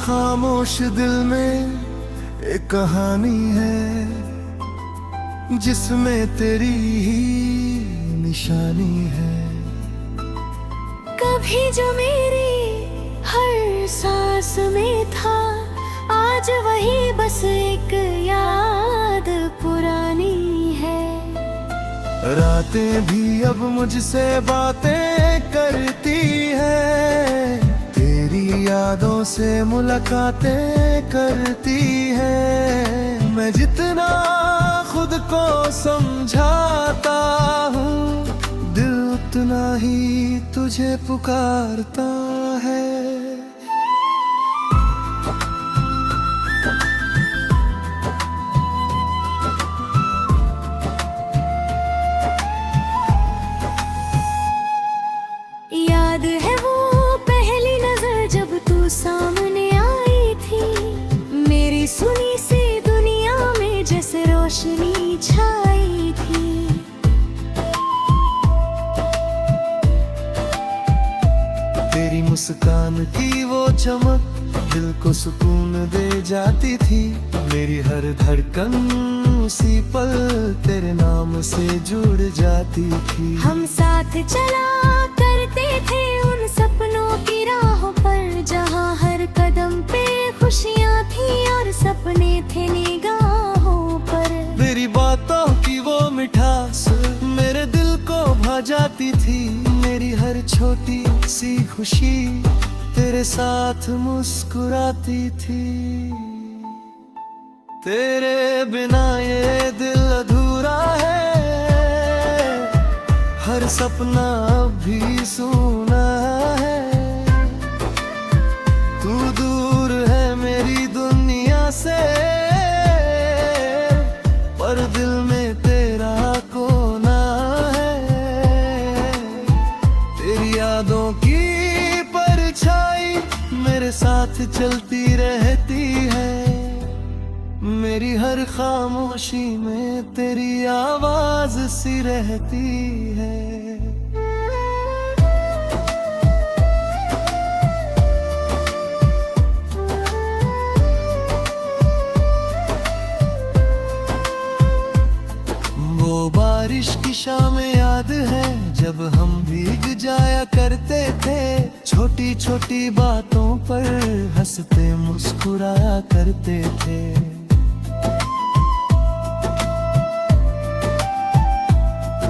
खामोश दिल में एक कहानी है, जिसमें तेरी ही निशानी है। कभी जो मेरी हर सांस में था, आज वही बस एक याद पुरानी है। रातें भी अब मुझसे बातें करती है, तेरी यादों से मुलाकातें करती है। मैं जितना खुद को समझाता हूँ, दिल उतना ही तुझे पुकारता है। याद है वो पहली नजर जब तू सामने आई थी, मेरी सुनी सी दुनिया में जैसे रोशनी छाई थी। तेरी मुस्कान की वो चमक दिल को सुकून दे जाती थी। मेरी हर धड़कन उसी पल तेरे नाम से जुड़ जाती थी। हम साथ चला करते थे उन सपनों की राहों पर, जहाँ हर कदम पे खुशियाँ थी और सपने थे निगाहों पर। मेरी बातों की वो मिठास मेरे दिल को भा जाती थी। मेरी हर छोटी सी खुशी तेरे साथ मुस्कुराती थी। तेरे बिना ये दिल अधूरा है, हर सपना अब भी सूना है। तू दूर है मेरी दुनिया से, पर दिल में तेरा कोना है। तेरी यादों की परछाई मेरे साथ चलती रहती है। मेरी हर खामोशी में तेरी आवाज सी रहती है। वो बारिश की शाम याद है, जब हम भीग जाया करते थे। छोटी छोटी बातों पर हंसते मुस्कुराया करते थे।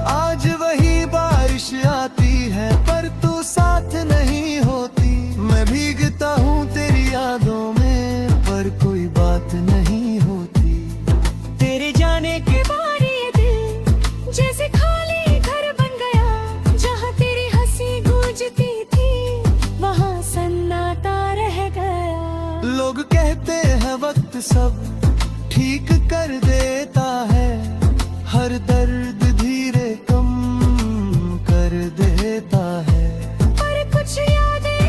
आज वही बारिश आती है, पर तू साथ नहीं होती। मैं भीगता हूँ तेरी यादों में, पर कोई बात नहीं होती। तेरे जाने के बाद ये दिल जैसे खाली घर बन गया, जहाँ तेरी हंसी गूंजती थी वहाँ सन्नाटा रह गया। लोग कहते हैं वक्त सब ठीक कर देता है, हर दर्द धीरे कम कर देता है। पर कुछ यादें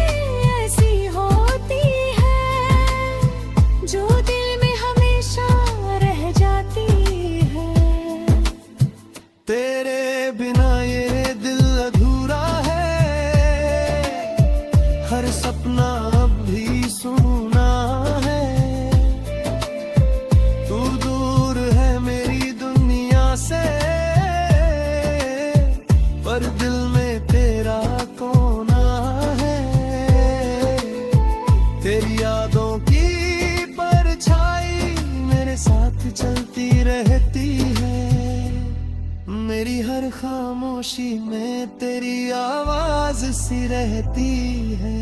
ऐसी होती है, जो दिल में हमेशा रह जाती है। तेरे बिना ये दिल अधूरा है, हर सपना अब भी सूना है। तू दूर है मेरी दुनिया से, पर दिल में तेरा कोना है। तेरी यादों की परछाई मेरे साथ चलती रहती है। मेरी हर खामोशी में तेरी आवाज सी रहती है।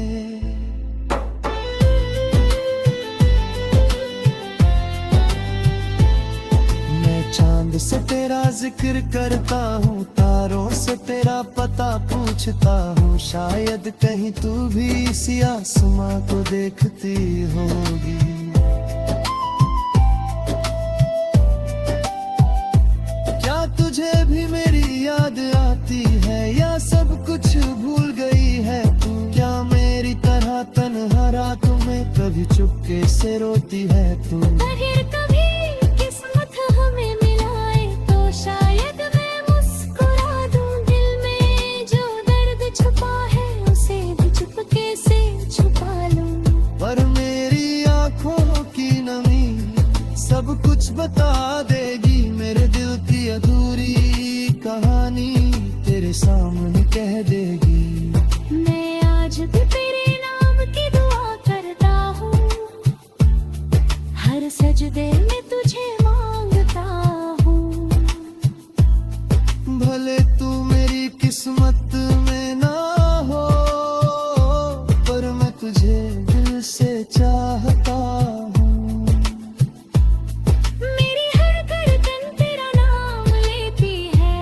चांद से तेरा जिक्र करता हूँ, तारों से तेरा पता पूछता हूँ। शायद कहीं तू भी इसी आसमां को देखती होगी। क्या तुझे भी मेरी याद आती है, या सब कुछ भूल गई है तू? क्या मेरी तरह तन्हा रातों में कभी चुपके से रोती है तू? अगर कभी किस्मत हमें मिलाए तो शायद मैं मुस्कुरा दूं। दिल में जो दर्द छुपा है उसे भी चुपके से छुपा लूं। पर मेरी सामने कह देगी। मैं आज भी तेरे नाम की दुआ करता हूँ, हर सजदे में तुझे मांगता हूँ। भले तू मेरी किस्मत में ना हो, पर मैं तुझे दिल से चाहता हूँ। मेरी हर धड़कन तेरा नाम लेती है,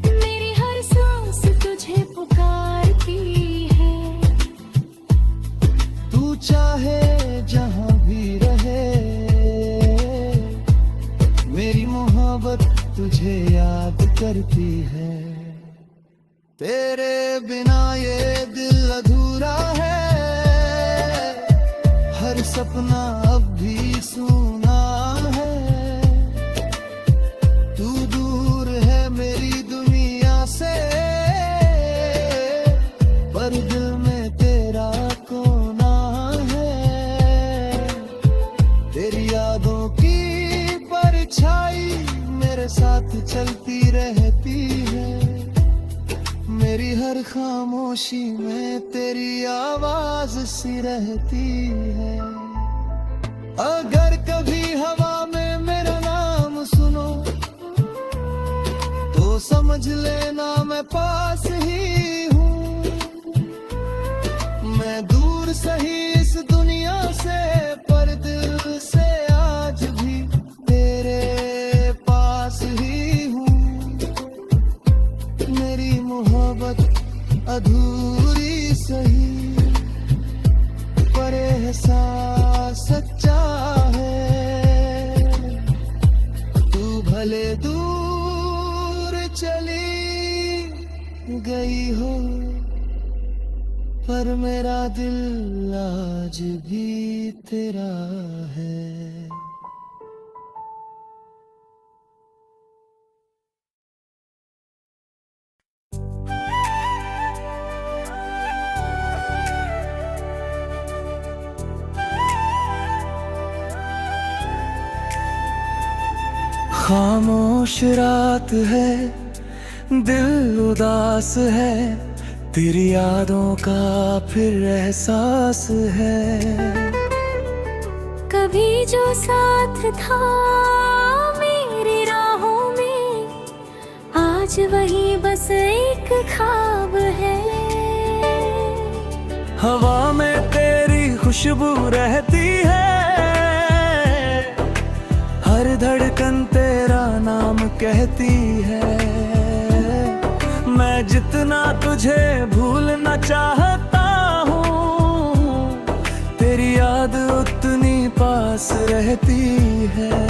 मेरी हर सांस तुझे पुकारती है। तू चाहे जहाँ भी रहे, मेरी मोहब्बत तुझे याद करती है। तेरे बिना ये दिल अधूरा है, हर सपना अब भी सूना है। तू दूर है मेरी दुनिया से, पर दिल में तेरा कोना है। तेरी यादों की परछाई मेरे साथ चलती रहती है, मेरी हर खामोशी में तेरी आवाज सी रहती है। अगर कभी हवा में मेरा नाम सुनो, तो समझ लेना मैं पास ही हूँ। मैं दूर सही इस दुनिया से, पर दिल से आज भी तेरे पास ही हूँ। मेरी मोहब्बत अधूरी सही, पर एहसास सच्चा है। तू भले दूर चली गई हो, पर मेरा दिल आज भी तेरा है। खामोश रात है, दिल उदास है, तेरी यादों का फिर एहसास है। कभी जो साथ था मेरी राहों में, आज वही बस एक ख्वाब है। हवा में तेरी खुशबू रहती है, हर धड़कन तेरा नाम कहती है। मैं जितना तुझे भूलना चाहता हूँ, तेरी याद उतनी पास रहती है।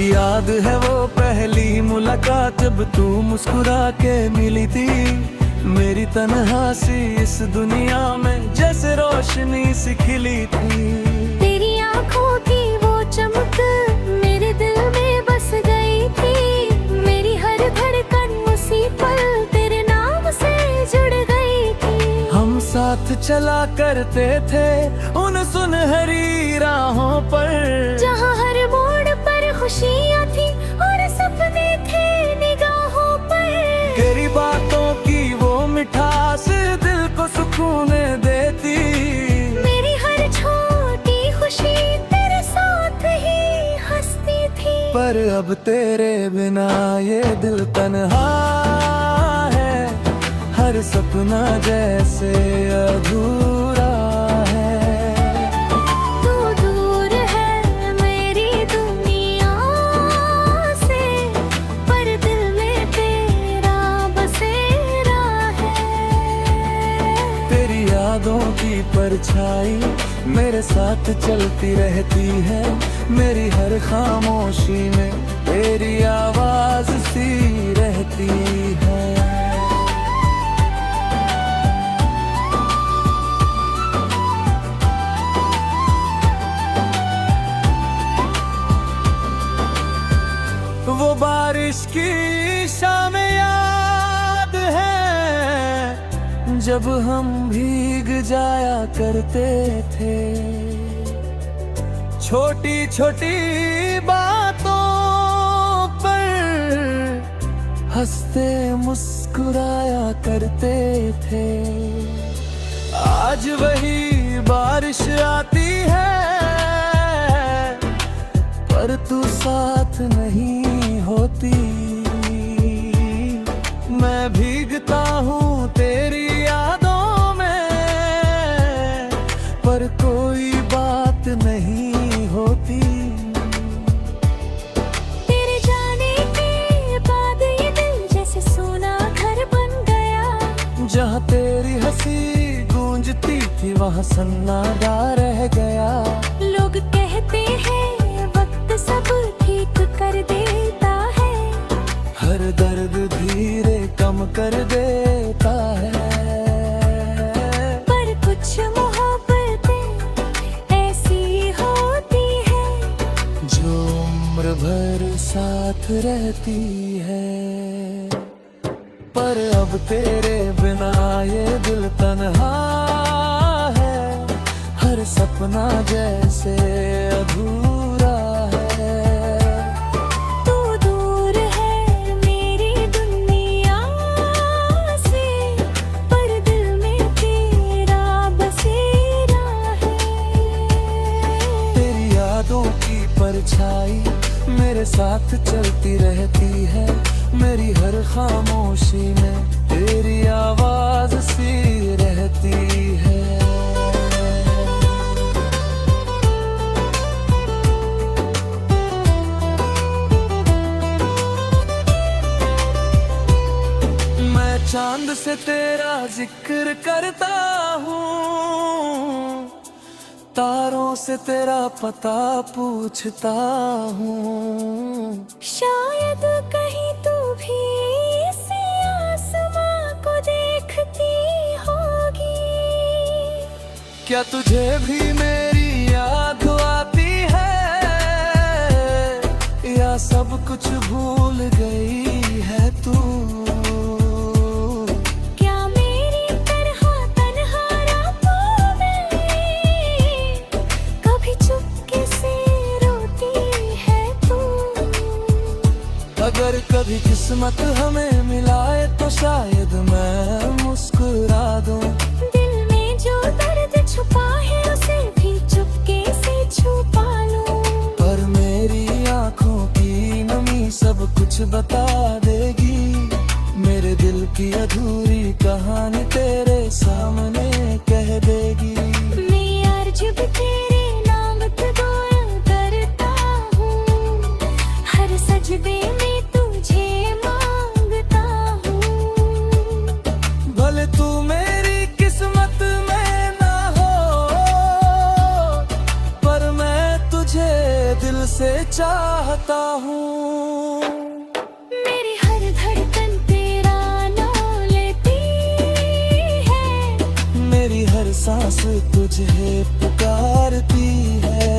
याद है वो पहली मुलाकात जब तू मुस्कुरा के मिली थी। मेरी तन्हासी इस दुनिया में जैसे रोशनी सी खिली थी। तेरी आंखों की वो चमक मेरे दिल में बस गई थी। मेरी हर धड़कन उसी पल तेरे नाम से जुड़ गई थी। हम साथ चला करते थे उन सुनहरी राहों पर, जहाँ हर मोड़ पर खुशियाँ थी और सपने थे निगाहों पर। तेरी बातों की वो मिठास दिल को सुकून देती। मेरी हर छोटी खुशी तेरे साथ ही हंसती थी। पर अब तेरे बिना ये दिल तन्हा है, हर सपना जैसे अधूरा है। तू दूर है मेरी दुनिया से, पर दिल में तेरा बसेरा है। तेरी यादों की परछाई मेरे साथ चलती रहती है, मेरी हर खामोशी में तेरी आवाज सी रहती है। वो बारिश की शाम याद है, जब हम भीग जाया करते थे। छोटी छोटी बातों पर मुस्कुराया करते थे। आज वही बारिश आती है पर तू साथ नहीं होती। मैं भीगता हूँ तेरी यादों में पर कोई बात नहीं होती। तेरे जाने के बाद ये दिल जैसे सोना घर बन गया। जहाँ तेरी हंसी गूंजती थी वहाँ सन्नाटा रह गया। लोग कहते हैं वक्त सब ठीक कर देता है, हर दर्द धीरे कम कर देता है। पर कुछ मोहब्बतें ऐसी होती है जो उम्र भर साथ रहती है। पर अब तेरे बिना ये दिल तन्हा है, हर सपना जैसे अधूरा है। तू दूर है मेरी दुनिया से, पर दिल में तेरा बसेरा है। तेरी यादों की परछाई मेरे साथ चलती रहती है। मेरी हर खामोशी में तेरी आवाज सी रहती है। मैं चांद से तेरा जिक्र करता हूँ, तारों से तेरा पता पूछता हूँ। शायद कहीं तू भी इसी आसमां को देखती होगी। क्या तुझे भी मेरी याद आती है या सब कुछ भूल गई है तू? क्या मेरी तरह तन्हा रातों में कभी चुपके से रोती है तू? अगर कभी किस्मत हमें मिलाए तो शायद मैं मुस्कुरा दूं। दिल में जो दर्द छुपा है उसे भी चुपके से छुपा लूं। पर मेरी आंखों की नमी सब कुछ बता देगी। मेरे दिल की अधूरी कहानी तेरे सामने कह देगी। मैं अर्ज भी तेरे नाम पे दुआ करता हूँ, हर सजदे में तुझे मांगता हूँ। भले तू मेरी किस्मत में ना हो पर मैं तुझे दिल से चाहता हूँ। मेरी हर धड़कन तेरा नाम लेती है, मेरी हर सांस तुझे पुकारती है।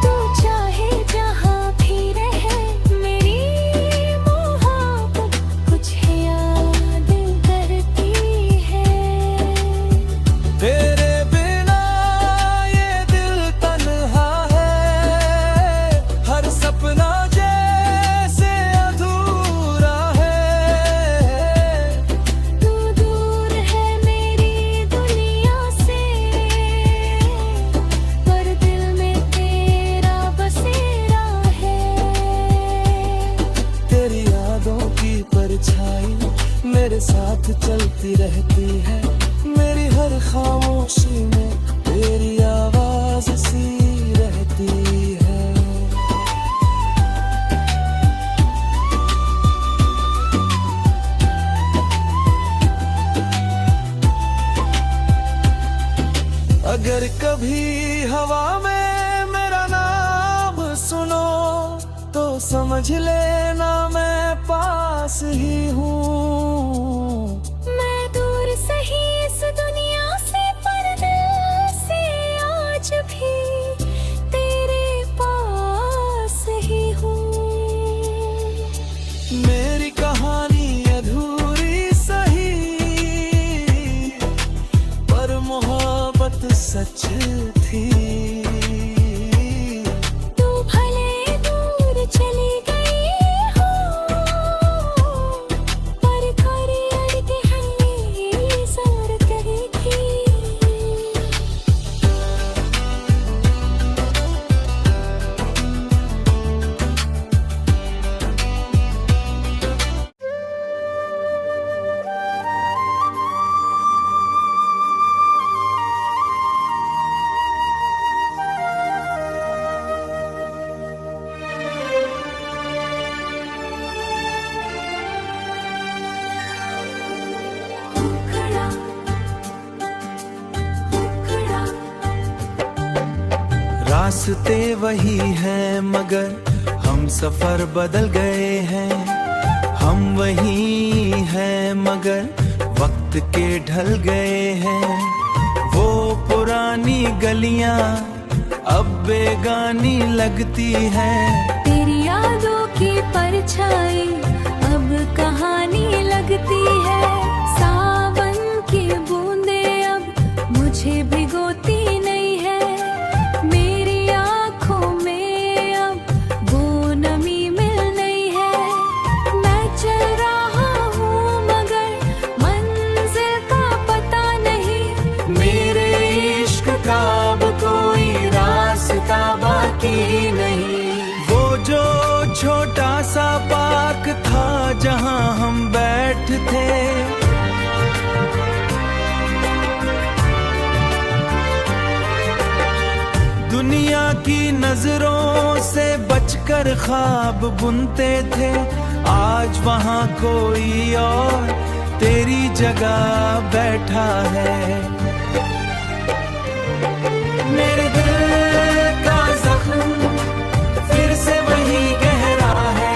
तू चाहे जहाँ भी रहे मेरी मोहब्बत कुछ याद करती है। तेरे बिना ये दिल तन्हा है, हर सपना जैसे अधूरा है। तू दूर है मेरी दुनिया से, पर दिल में तेरा बसेरा है। तेरी यादों की परछाई मेरे साथ चलती रहती है। मेरी हर खामोशी में तेरी आवाज सी रहती है। अगर कभी हवा में मेरा नाम सुनो तो समझ लेना मैं पास ही हूँ। मैं दूर सही इस दुनिया से, पर दिल से आज भी तेरे पास ही हूँ। मेरी कहानी अधूरी सही पर मोहब्बत सच थी। तू भले दूर चली गई हो रास्ते वही हैं मगर हम सफर बदल गए हैं। हम वही हैं मगर वक्त के ढल गए हैं। वो पुरानी गलियां अब बेगानी लगती हैं। तेरी यादों की परछाई अब कहानी लगती है। सावन की बूंदें अब मुझे भिगोती नहीं है। मेरी आँखों में अब वो नमी मिल नहीं है। मैं चल रहा हूँ मगर मंजिल का पता नहीं। मेरे इश्क का अब कोई रास्ता बाकी नहीं। वो जो छोटा सा पार्क था जहां हम बैठते, दुनिया की नजरों से बचकर ख्वाब बुनते थे, आज वहां कोई और तेरी जगह बैठा है। मेरे दिल का जख्म फिर से वही गहरा है।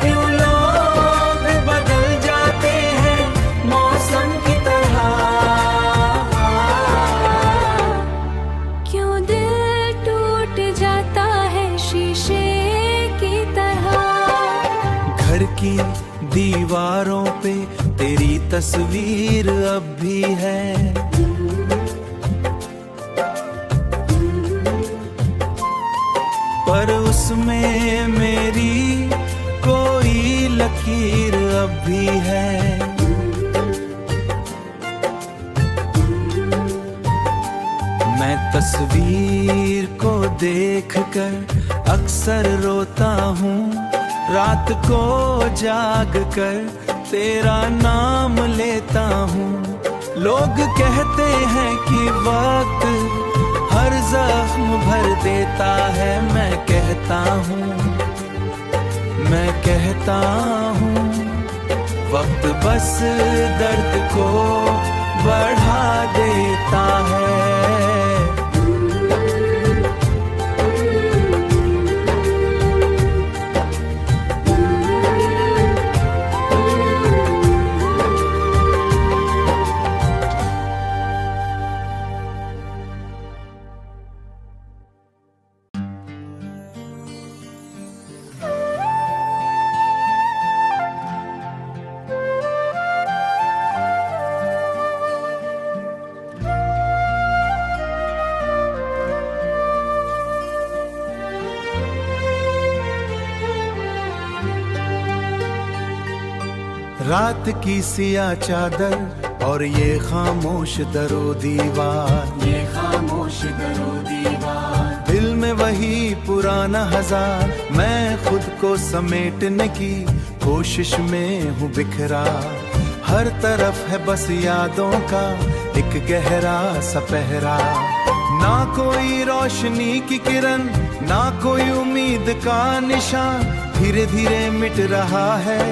क्यों लोग बदल जाते हैं मौसम की तरह। क्यों दिल टूट जाता है शीशे की तरह। घर की दीवारों पे तेरी तस्वीर अब भी है। पर उसमें मेरी कोई लकीर अब भी है। मैं तस्वीर को देखकर अक्सर रोता हूँ। रात को जाग कर तेरा नाम लेता हूँ। लोग कहते हैं कि वक्त हर जख्म भर देता है। मैं कहता हूँ वक्त बस दर्द को बढ़ा देता है। रात की सिया चादर और ये खामोश दरो दीवार, ये खामोश दरो दीवार। दिल में वही पुराना हजार, मैं खुद को समेटने की कोशिश में हूँ बिखरा। हर तरफ है बस यादों का एक गहरा सा पहरा। ना कोई रोशनी की किरण, ना कोई उम्मीद का निशान। धीरे धीरे मिट रहा है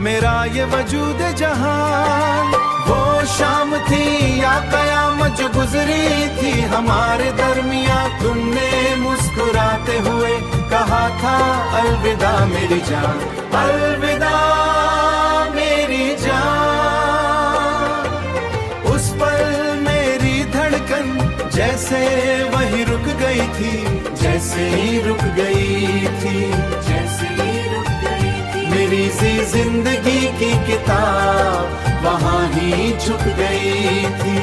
मेरा ये वजूद जहान। वो शाम थी या कयामत जो गुजरी थी हमारे दरमिया। तुमने मुस्कुराते हुए कहा था अलविदा मेरी जान, अलविदा मेरी जान। उस पल मेरी धड़कन जैसे वही रुक गई थी, जैसे ही रुक गई थी, जैसे ही रुक गई थी। मेरी सी जिंदगी की किताब वहाँ ही छुप गई थी।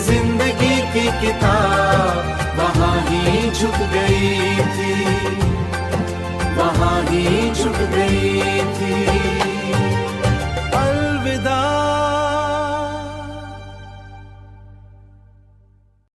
जिंदगी की किताब झुक गई।